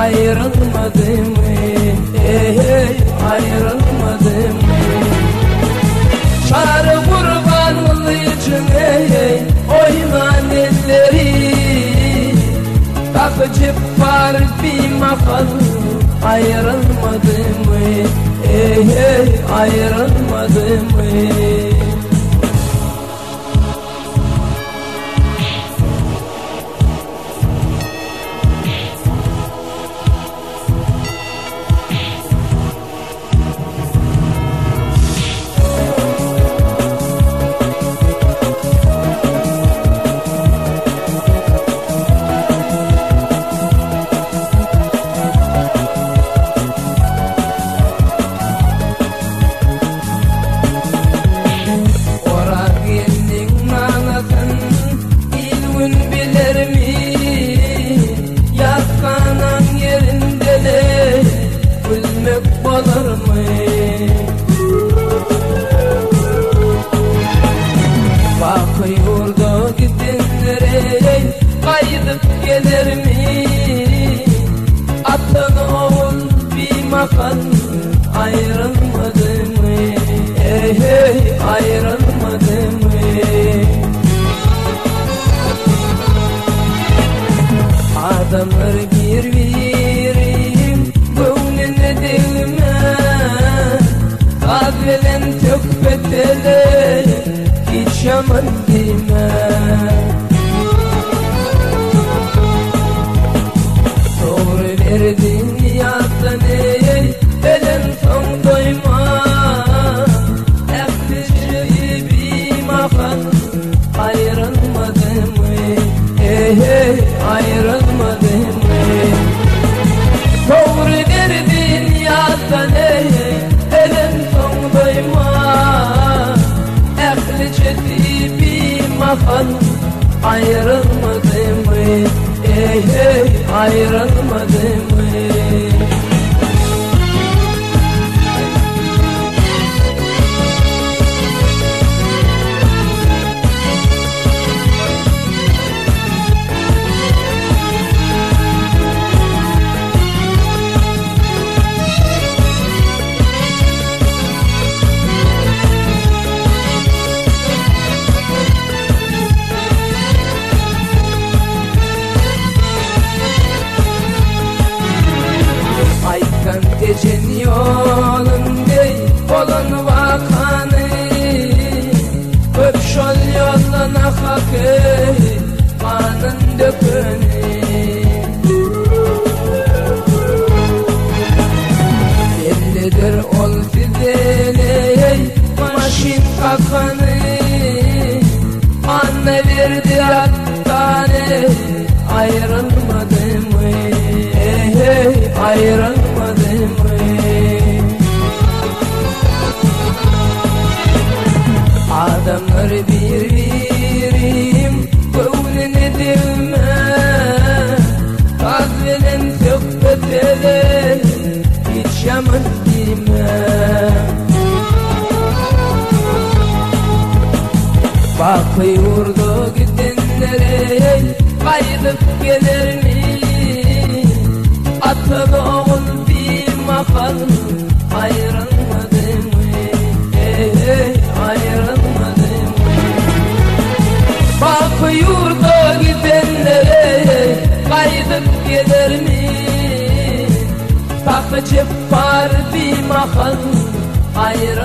ayrılmadı mı? Ayrılmadı mı? Çare kurbanlı için oynan elleri, takıcı var bir makal, ayrılmadı mı? Ayrılmadı mı? Bakıyordu gidenlere, kaydıp gelir mi? Atın oğul bir makan, ayrılmadı mı? Ayrılmadı mı? Adamlar bir birim, gönlüne değme, kahvelen tökbetele, hiç yaman deme. Doğru verdin niyatını, elen son doyma. Eklici bir makan, ayrılmadı mı? Ayrılmadı mı? Doğru verdin niyatını, elen son doyma. Eklici bir makan, ayrılmadı mı? Ayrılmadı mı? Gecen yolunda olan vakanı, öpşol yoluna hakkı, kanın dökünü. Bellidir ol fideli, maşin kakanı, anne verdi attanı, ayrılmadı mı? Ayrılmadı mı? Adamlar bir birim, gönlüne değme, kahvelen tökbetele, hiç yaman deme. Bakıyordu gidenlere, kaydıp gelir mi? Atın oğul bir makal, ayrılmadı mı? Ayrılmadı mı? Bakıyordu gidenlere, kaydıp gelir mi? Takıcı var bir makal, ayrılmadı mı?